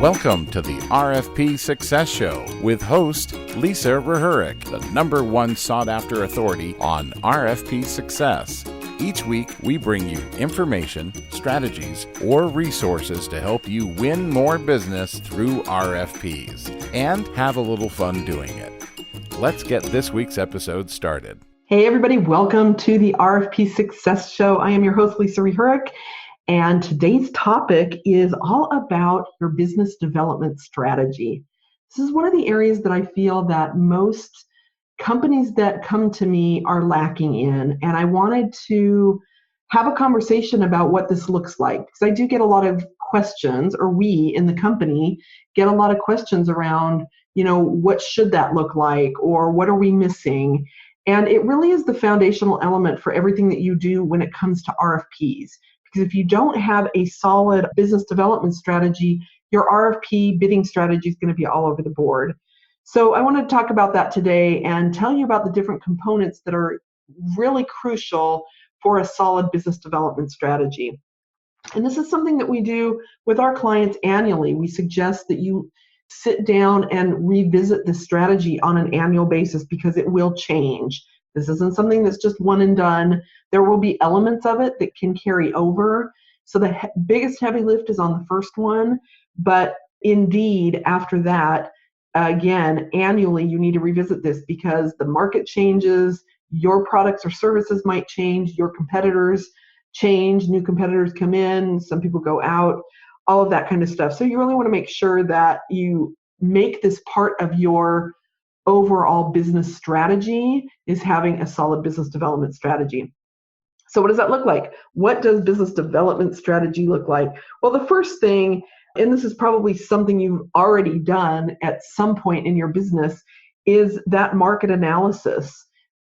Welcome to the RFP Success Show with host Lisa Rehurek, the #1 sought-after authority on RFP success. Each week, we bring you information, strategies, or resources to help you win more business through RFPs and have a little fun doing it. Let's get this week's episode started. Hey everybody, welcome to the RFP Success Show. I am your host, Lisa Rehurek, and today's topic is all about your business development strategy. This is one of the areas that I feel that most companies that come to me are lacking in, and I wanted to have a conversation about what this looks like, because I do get a lot of questions, or we in the company get a lot of questions around, what should that look like, or what are we missing? And it really is the foundational element for everything that you do when it comes to RFPs. Because if you don't have a solid business development strategy, your RFP bidding strategy is going to be all over the board. So I want to talk about that today and tell you about the different components that are really crucial for a solid business development strategy. And this is something that we do with our clients annually. We suggest that you sit down and revisit the strategy on an annual basis because it will change. This isn't something that's just one and done. There will be elements of it that can carry over. So the biggest heavy lift is on the first one. But indeed, after that, again, annually, you need to revisit this because the market changes, your products or services might change, your competitors change, new competitors come in, some people go out, all of that kind of stuff. So you really want to make sure that you make this part of your overall business strategy is having a solid business development strategy. So what does that look like? What does business development strategy look like? Well, the first thing, and this is probably something you've already done at some point in your business, is that market analysis.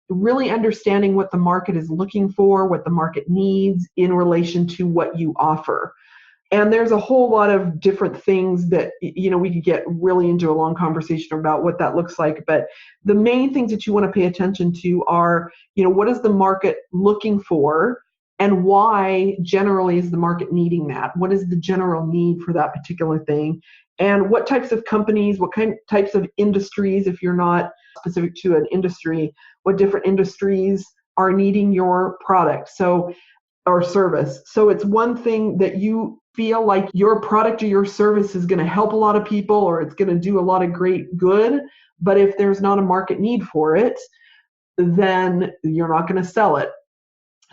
Really understanding what the market is looking for, what the market needs in relation to what you offer. And there's a whole lot of different things that, we could get really into a long conversation about what that looks like. But the main things that you want to pay attention to are, what is the market looking for and why generally is the market needing that? What is the general need for that particular thing? And what types of companies, types of industries, if you're not specific to an industry, what different industries are needing your product or service. So it's one thing that you feel like your product or your service is going to help a lot of people or it's going to do a lot of great good, but if there's not a market need for it, then you're not going to sell it.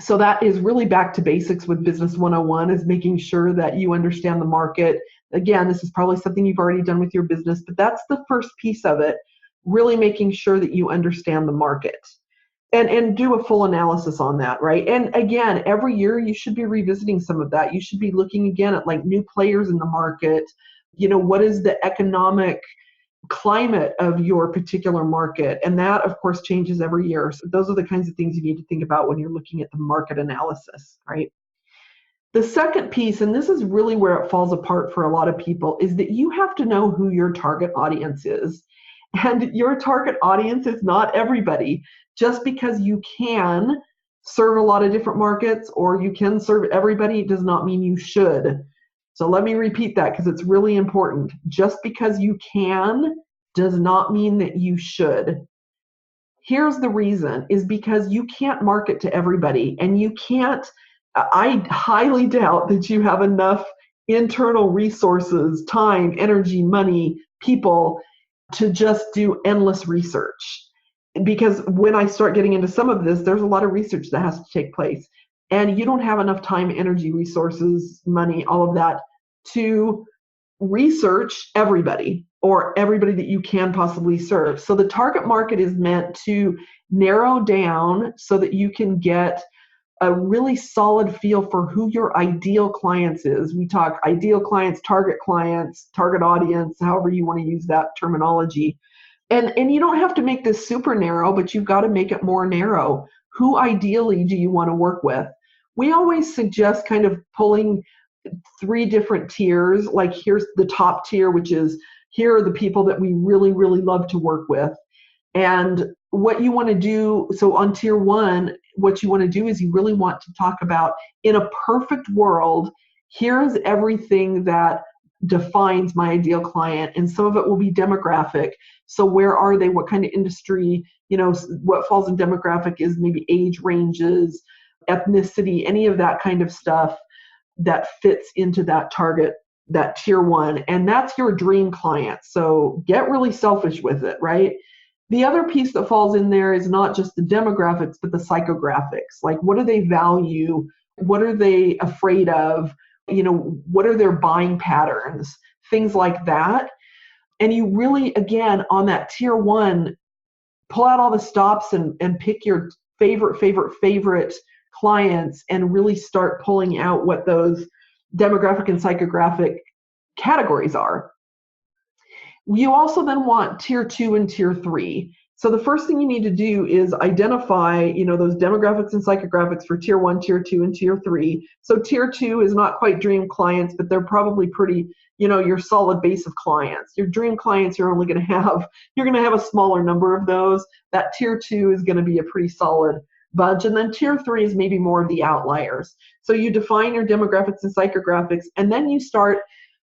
So that is really back to basics with Business 101, is making sure that you understand the market. Again, this is probably something you've already done with your business, but that's the first piece of it, really making sure that you understand the market. And do a full analysis on that, right? And again, every year you should be revisiting some of that. You should be looking again at like new players in the market. What is the economic climate of your particular market? And that, of course, changes every year. So those are the kinds of things you need to think about when you're looking at the market analysis, right? The second piece, and this is really where it falls apart for a lot of people, is that you have to know who your target audience is. And your target audience is not everybody. Just because you can serve a lot of different markets or you can serve everybody does not mean you should. So let me repeat that because it's really important. Just because you can does not mean that you should. Here's the reason, is because you can't market to everybody, and I highly doubt that you have enough internal resources, time, energy, money, people to just do endless research. Because when I start getting into some of this, there's a lot of research that has to take place. And you don't have enough time, energy, resources, money, all of that to research everybody or everybody that you can possibly serve. So the target market is meant to narrow down so that you can get a really solid feel for who your ideal clients is. We talk ideal clients, target audience, however you want to use that terminology. And you don't have to make this super narrow, but you've got to make it more narrow. Who ideally do you want to work with? We always suggest kind of pulling 3 different tiers. Like here's the top tier, which is here are the people that we really, really love to work with. And what you want to do, so on tier 1, what you want to do is you really want to talk about, in a perfect world, here's everything that defines my ideal client, and some of it will be demographic. So where are they? What kind of industry? What falls in demographic is maybe age ranges, ethnicity, any of that kind of stuff that fits into that target, that tier one, and that's your dream client. So get really selfish with it, right? The other piece that falls in there is not just the demographics, but the psychographics. Like, what do they value? What are they afraid of? What are their buying patterns? Things like that. And you really, again, on that tier one, pull out all the stops and pick your favorite clients and really start pulling out what those demographic and psychographic categories are. You also then want tier two and tier three. So the first thing you need to do is identify, those demographics and psychographics for tier one, tier two, and tier three. So tier two is not quite dream clients, but they're probably pretty, your solid base of clients. Your dream clients, you're going to have a smaller number of those. That tier two is going to be a pretty solid bunch. And then tier three is maybe more of the outliers. So you define your demographics and psychographics, and then you start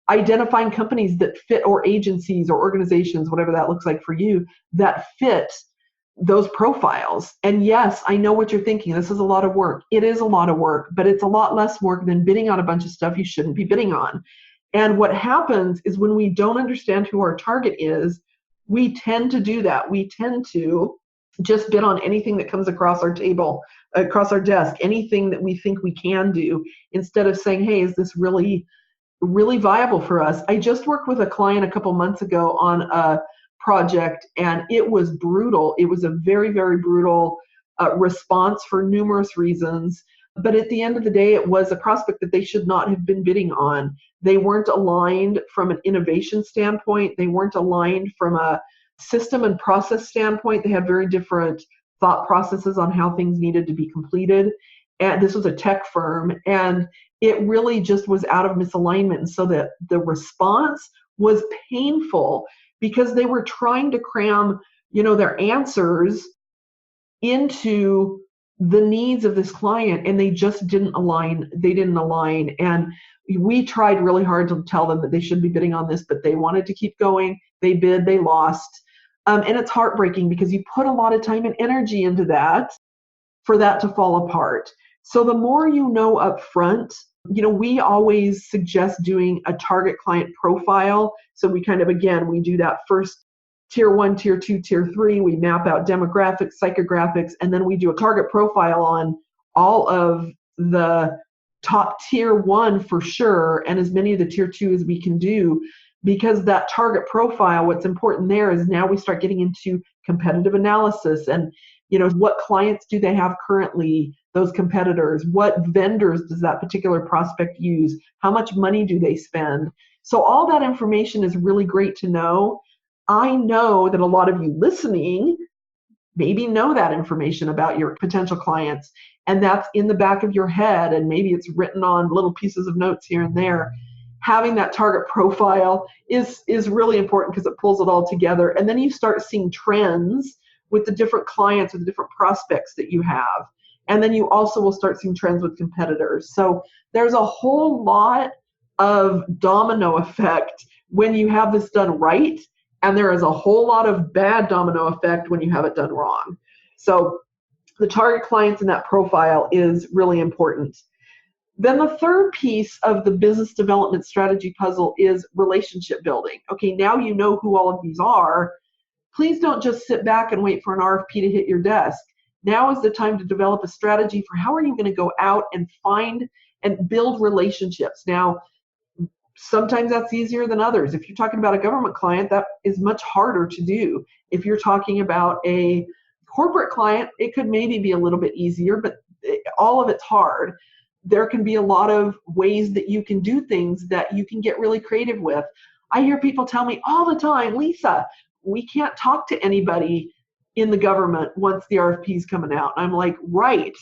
identifying companies that fit, or agencies or organizations, whatever that looks like for you, that fit those profiles. And yes, I know what you're thinking. This is a lot of work. It is a lot of work, but it's a lot less work than bidding on a bunch of stuff you shouldn't be bidding on. And what happens is when we don't understand who our target is, we tend to do that. We tend to just bid on anything that comes across our table, across our desk, anything that we think we can do, instead of saying, hey, is this really viable for us? I just worked with a client a couple months ago on a project, and it was brutal. It was a very, very brutal response for numerous reasons. But at the end of the day, it was a prospect that they should not have been bidding on. They weren't aligned from an innovation standpoint. They weren't aligned from a system and process standpoint. They had very different thought processes on how things needed to be completed. And this was a tech firm, and it really just was out of misalignment. And so that the response was painful because they were trying to cram, their answers into the needs of this client, and they just didn't align. They didn't align. And we tried really hard to tell them that they should be bidding on this, but they wanted to keep going. They bid, they lost. And it's heartbreaking because you put a lot of time and energy into that for that to fall apart. So the more you know up front, we always suggest doing a target client profile. So we we do that first tier one, tier two, tier three. We map out demographics, psychographics, and then we do a target profile on all of the top tier one for sure, and as many of the tier two as we can do, because that target profile, what's important there is now we start getting into competitive analysis and, what clients do they have currently, those competitors, what vendors does that particular prospect use, how much money do they spend. So all that information is really great to know. I know that a lot of you listening maybe know that information about your potential clients, and that's in the back of your head, and maybe it's written on little pieces of notes here and there. Having that target profile is really important because it pulls it all together. And then you start seeing trends with the different clients or the different prospects that you have. And then you also will start seeing trends with competitors. So there's a whole lot of domino effect when you have this done right. And there is a whole lot of bad domino effect when you have it done wrong. So the target clients in that profile is really important. Then the third piece of the business development strategy puzzle is relationship building. Okay, now you know who all of these are. Please don't just sit back and wait for an RFP to hit your desk. Now is the time to develop a strategy for how are you going to go out and find and build relationships. Now, sometimes that's easier than others. If you're talking about a government client, that is much harder to do. If you're talking about a corporate client, it could maybe be a little bit easier, but all of it's hard. There can be a lot of ways that you can do things that you can get really creative with. I hear people tell me all the time, Lisa, we can't talk to anybody in the government once the RFP is coming out. And I'm like, right.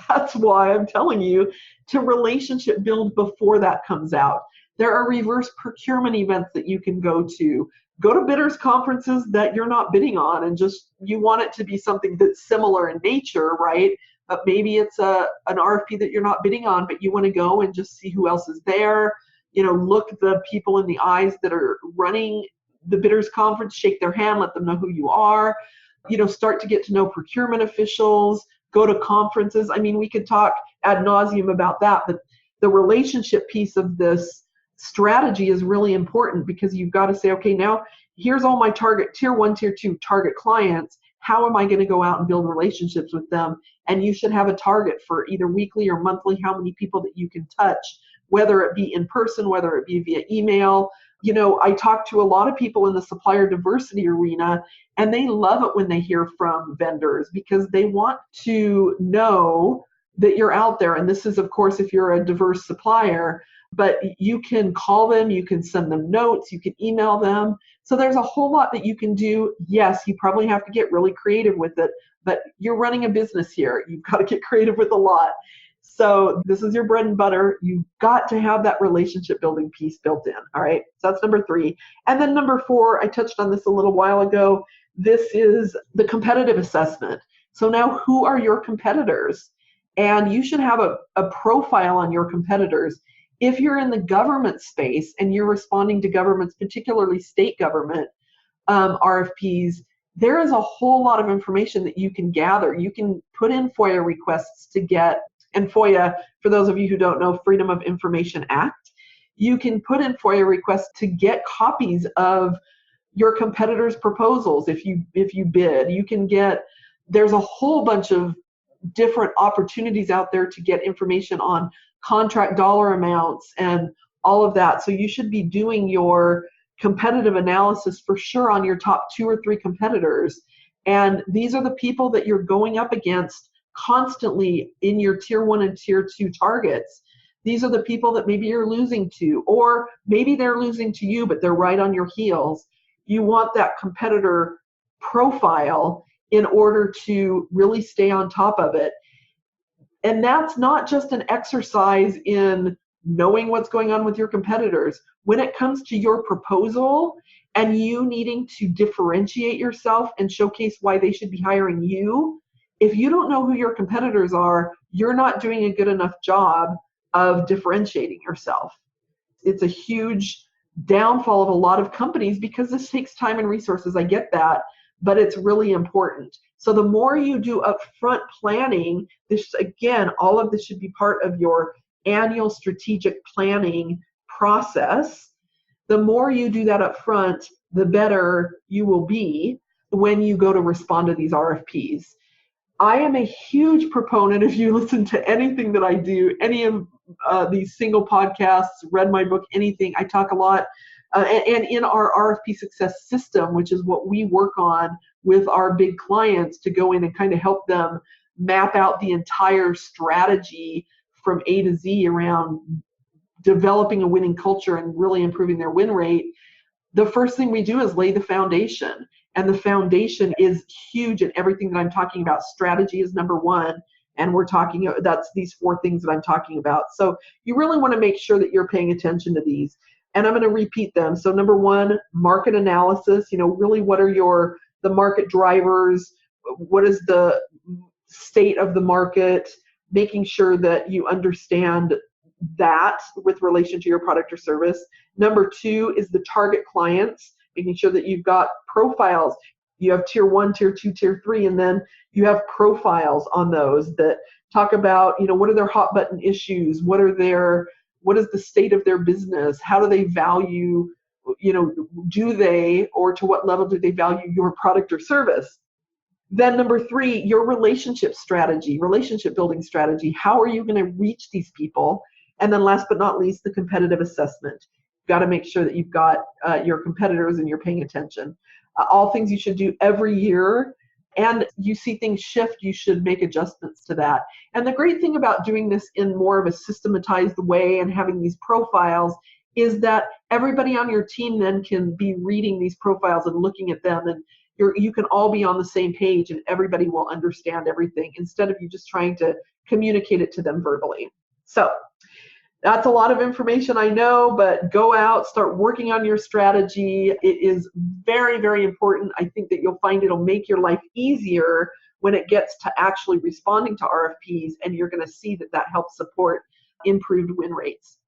That's why I'm telling you to relationship build before that comes out. There are reverse procurement events that you can go to. Go to bidders conferences that you're not bidding on, and just you want it to be something that's similar in nature, right? But maybe it's an RFP that you're not bidding on, but you want to go and just see who else is there. look the people in the eyes that are running the bidders conference, shake their hand, let them know who you are, start to get to know procurement officials, go to conferences. I mean, we could talk ad nauseum about that, but the relationship piece of this strategy is really important, because you've got to say, okay, now here's all my target tier 1, tier 2 target clients. How am I going to go out and build relationships with them? And you should have a target for either weekly or monthly, how many people that you can touch, whether it be in person, whether it be via email. I talk to a lot of people in the supplier diversity arena, and they love it when they hear from vendors, because they want to know that you're out there. And this is, of course, if you're a diverse supplier, but you can call them, you can send them notes, you can email them. So there's a whole lot that you can do. Yes, you probably have to get really creative with it, but you're running a business here. You've got to get creative with a lot. So this is your bread and butter. You've got to have that relationship building piece built in. All right. So that's number 3. And then number 4, I touched on this a little while ago. This is the competitive assessment. So now, who are your competitors? And you should have a profile on your competitors. If you're in the government space and you're responding to governments, particularly state government RFPs, there is a whole lot of information that you can gather. You can put in FOIA requests to get, and FOIA, for those of you who don't know, Freedom of Information Act, you can put in FOIA requests to get copies of your competitors' proposals. If you bid, you can get, there's a whole bunch of different opportunities out there to get information on contract dollar amounts and all of that. So you should be doing your competitive analysis for sure on your top 2 or 3 competitors. And these are the people that you're going up against constantly in your tier 1 and tier 2 targets. These are the people that maybe you're losing to, or maybe they're losing to you, but they're right on your heels. You want that competitor profile in order to really stay on top of it. And that's not just an exercise in knowing what's going on with your competitors. When it comes to your proposal and you needing to differentiate yourself and showcase why they should be hiring you, if you don't know who your competitors are, you're not doing a good enough job of differentiating yourself. It's a huge downfall of a lot of companies, because this takes time and resources. I get that, but it's really important. So the more you do upfront planning, this, again, all of this should be part of your annual strategic planning process. The more you do that upfront, the better you will be when you go to respond to these RFPs. I am a huge proponent, if you listen to anything that I do, any of these single podcasts, read my book, anything, I talk a lot. And in our RFP success system, which is what we work on with our big clients to go in and kind of help them map out the entire strategy from A to Z around developing a winning culture and really improving their win rate, the first thing we do is lay the foundation. And the foundation is huge in everything that I'm talking about. Strategy is number 1. And that's these 4 things that I'm talking about. So you really want to make sure that you're paying attention to these. And I'm going to repeat them. So number 1, market analysis. Really, what are the market drivers? What is the state of the market? Making sure that you understand that with relation to your product or service. Number 2 is the target clients, making sure that you've got profiles. You have tier 1, tier 2, tier 3, and then you have profiles on those that talk about, what are their hot button issues? What is the state of their business? How do they value, do they, or to what level do they value your product or service? Then number 3, your relationship strategy, relationship building strategy. How are you going to reach these people? And then last but not least, the competitive assessment. You've got to make sure that you've got your competitors and you're paying attention. All things you should do every year. And you see things shift, you should make adjustments to that. And the great thing about doing this in more of a systematized way and having these profiles is that everybody on your team then can be reading these profiles and looking at them, and you can all be on the same page and everybody will understand everything instead of you just trying to communicate it to them verbally. So that's a lot of information, I know, but go out, start working on your strategy. It is very, very important. I think that you'll find it'll make your life easier when it gets to actually responding to RFPs, and you're going to see that helps support improved win rates.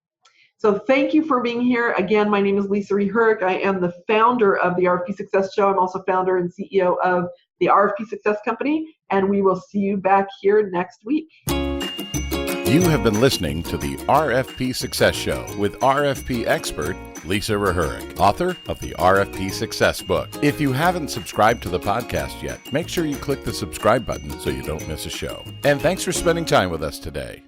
So thank you for being here. Again, my name is Lisa Rehurek. I am the founder of the RFP Success Show. I'm also founder and CEO of the RFP Success Company, and we will see you back here next week. You have been listening to the RFP Success Show with RFP expert Lisa Rehurek, author of the RFP Success book. If you haven't subscribed to the podcast yet, make sure you click the subscribe button so you don't miss a show. And thanks for spending time with us today.